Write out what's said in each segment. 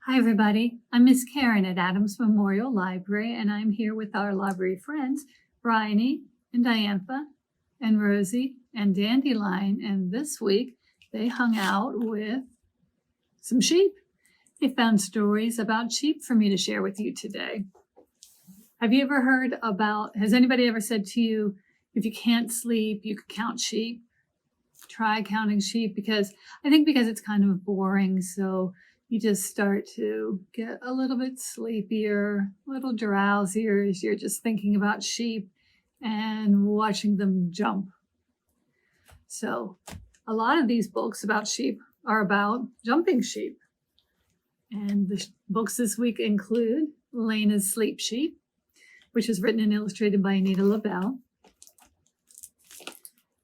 Hi, everybody. I'm Miss Karen at Adams Memorial Library, and I'm here with our library friends, Bryony and Diantha and Rosie and Dandelion. And this week, they hung out with some sheep. They found stories about sheep for me to share with you today. Have you ever heard about, has anybody ever said to you, if you can't sleep, you could count sheep? Try counting sheep, because it's kind of boring. So you just start to get a little bit sleepier, a little drowsier as you're just thinking about sheep and watching them jump. So a lot of these books about sheep are about jumping sheep. And the books this week include LENA'S Sleep Sheep, which was written and illustrated by Anita Lobel.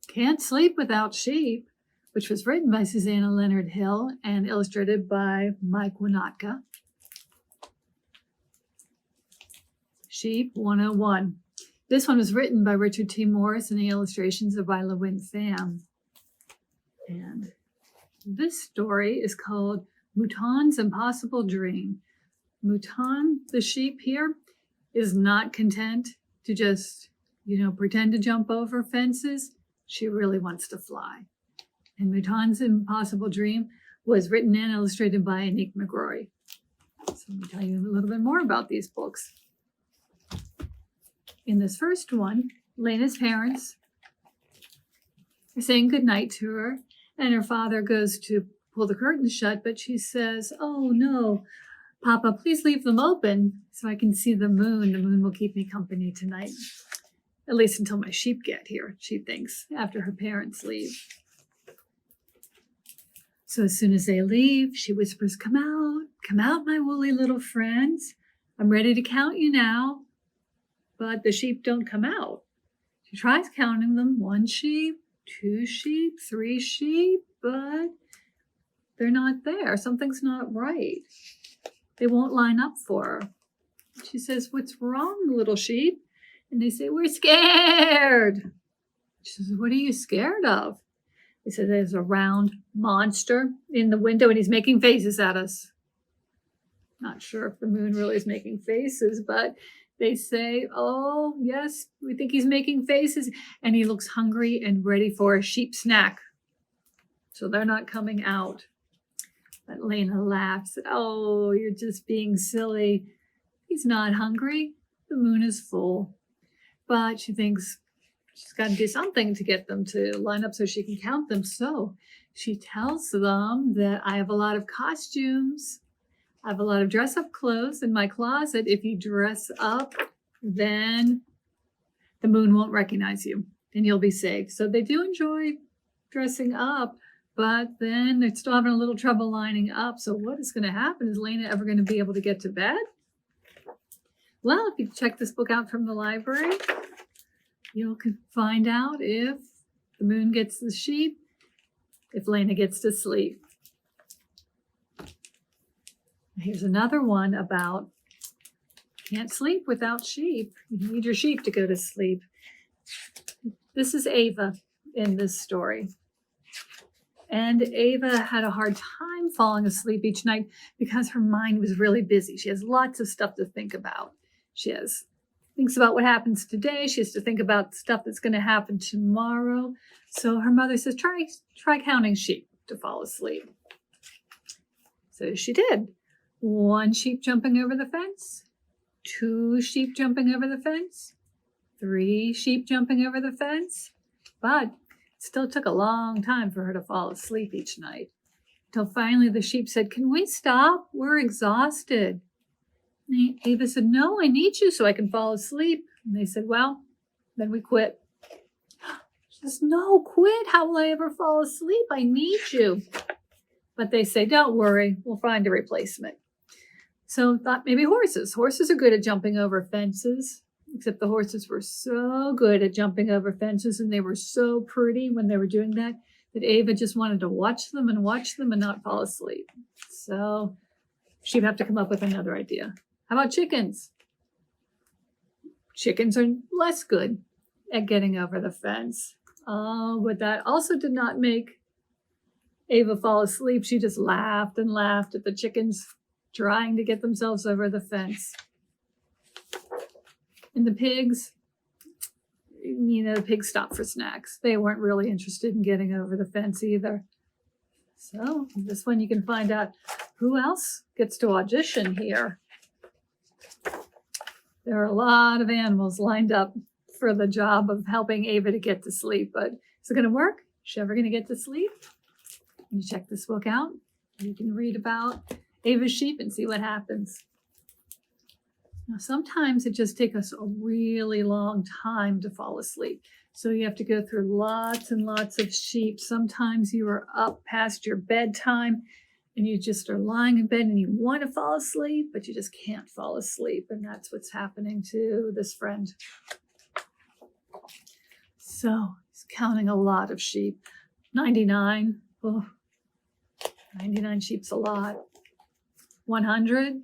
Can't Sleep Without Sheep, which was written by Susanna Leonard Hill and illustrated by Wohnoutka. Sheep 101. This one was written by Richard T. Morris and the illustrations are by LeUyen Pham. And this story is called MOUTON'S Impossible Dream. Mouton, the sheep here, is not content to just, pretend to jump over fences. She really wants to fly. And MOUTON'S Impossible Dream was written and illustrated by Anik McGrory. So let me tell you a little bit more about these books. In this first one, LENA'S parents are saying goodnight to her, and her father goes to pull the curtains shut, but she says, "Oh no, Papa, please leave them open so I can see the moon. The moon will keep me company tonight. At least until my sheep get here," she thinks, after her parents leave. So as soon as they leave, she whispers, come out, my woolly little friends. I'm ready to count you now." But the sheep don't come out. She tries counting them, 1 sheep, 2 sheep, 3 sheep, but they're not there. Something's not right. They won't line up for her. She says, "What's wrong, little sheep?" And they say, "We're scared." She says, "What are you scared of?" They said, "There's a round monster in the window and he's making faces at us." Not sure if the moon really is making faces, but they say, "Oh, yes, we think he's making faces." And he looks hungry and ready for a sheep snack. So they're not coming out. But Lena laughs. "Oh, you're just being silly. He's not hungry. The moon is full." But she thinks she's got to do something to get them to line up so she can count them. So she tells them that I have a lot of costumes. I have a lot of dress-up clothes in my closet. If you dress up, then the moon won't recognize you and you'll be safe. So they do enjoy dressing up, but then they're still having a little trouble lining up. So what is going to happen? Is Lena ever going to be able to get to bed? Well, if you check this book out from the library, you can find out if the moon gets the sheep, if Lena gets to sleep. Here's another one about can't sleep without sheep. You need your sheep to go to sleep. This is Ava in this story. And Ava had a hard time falling asleep each night because her mind was really busy. She has lots of stuff to think about. She thinks about what happens today. She has to think about stuff that's going to happen tomorrow. So her mother says, try counting sheep to fall asleep. So she did. 1 sheep jumping over the fence, 2 sheep jumping over the fence, 3 sheep jumping over the fence. But it still took a long time for her to fall asleep each night. Until finally the sheep said, "Can we stop? We're exhausted." And Ava said, "No, I need you so I can fall asleep." And they said, "Well, then we quit." She says, "No, quit. How will I ever fall asleep? I need you." But they say, "Don't worry, we'll find a replacement." So thought maybe horses. Horses are good at jumping over fences, except the horses were so good at jumping over fences and they were so pretty when they were doing that Ava just wanted to watch them and not fall asleep. So she'd have to come up with another idea. How about chickens? Chickens are less good at getting over the fence. Oh, but that also did not make Ava fall asleep. She just laughed and laughed at the chickens trying to get themselves over the fence. And the pigs, the pigs stopped for snacks. They weren't really interested in getting over the fence either. So this one you can find out who else gets to audition here. There are a lot of animals lined up for the job of helping Ava to get to sleep, but is it going to work? Is she ever going to get to sleep? When you check this book out, you can read about Ava's sheep and see what happens. Now, sometimes it just takes us a really long time to fall asleep. So you have to go through lots and lots of sheep. Sometimes you are up past your bedtime and you just are lying in bed and you want to fall asleep, but you just can't fall asleep. And that's what's happening to this friend. So he's counting a lot of sheep. 99. Oh, 99 sheep's a lot. 100.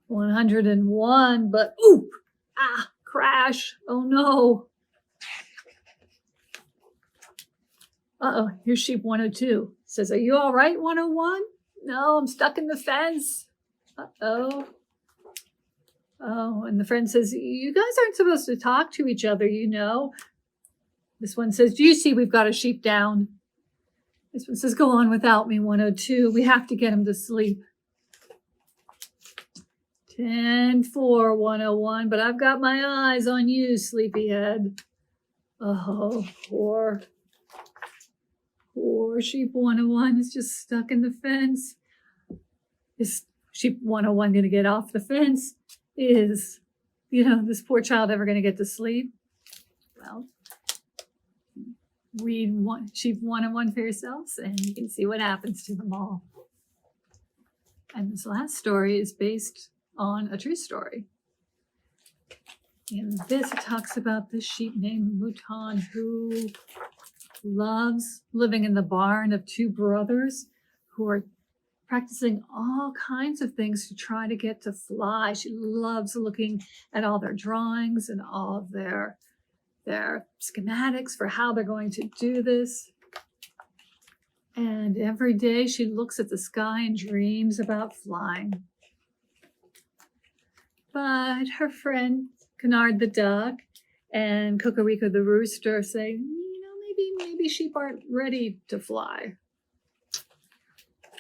101, but oop! Crash. Oh no. Uh-oh, here's sheep 102. Says, are you all right, 101? No, I'm stuck in the fence. Uh-oh. Oh, and the friend says, you guys aren't supposed to talk to each other, you know. This one says, do you see we've got a sheep down? This one says, go on without me, 102. We have to get him to sleep. 10-4, 101, but I've got my eyes on you, sleepyhead. Oh, poor sheep 101 is just stuck in the fence. Is sheep 101 going to get off the fence? Is, this poor child ever going to get to sleep? Well, read sheep 101 for yourselves and you can see what happens to them all. And this last story is based on a true story. In this, it talks about this sheep named Mouton who loves living in the barn of two brothers who are practicing all kinds of things to try to get to fly. She loves looking at all their drawings and all of their schematics for how they're going to do this. And every day she looks at the sky and dreams about flying. But her friend Canard the duck and Cocorico the rooster say, maybe sheep aren't ready to fly.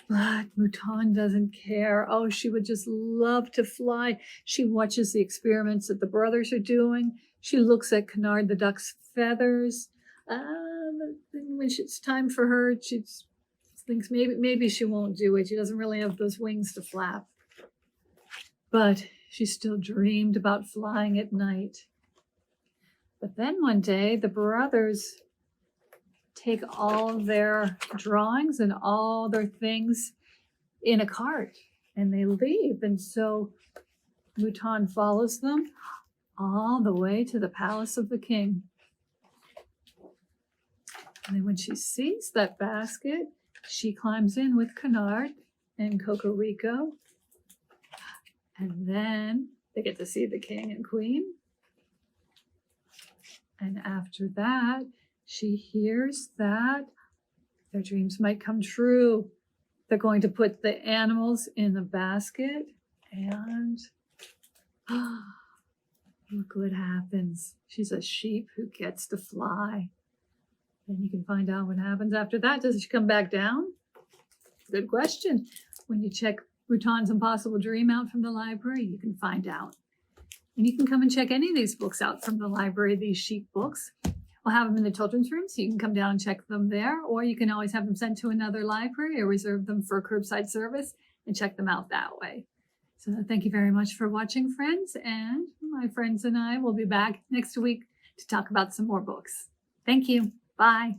But Mouton doesn't care. Oh, she would just love to fly. She watches the experiments that the brothers are doing. She looks at Canard the duck's feathers. When it's time for her, she thinks maybe she won't do it. She doesn't really have those wings to flap. But she still dreamed about flying at night. But then one day, the brothers take all their drawings and all their things in a cart and they leave. And so Mouton follows them all the way to the palace of the king. And then when she sees that basket, she climbs in with Canard and Cocorico. And then they get to see the king and queen. And after that, she hears that their dreams might come true. They're going to put the animals in the basket and look what happens. She's a sheep who gets to fly. And you can find out what happens after that. Does she come back down? Good question. When you check Mouton's Impossible Dream out from the library, you can find out. And you can come and check any of these books out from the library, these sheep books. We'll have them in the children's room, so you can come down and check them there, or you can always have them sent to another library or reserve them for curbside service and check them out that way. So thank you very much for watching, friends, and my friends and I will be back next week to talk about some more books. Thank you. Bye.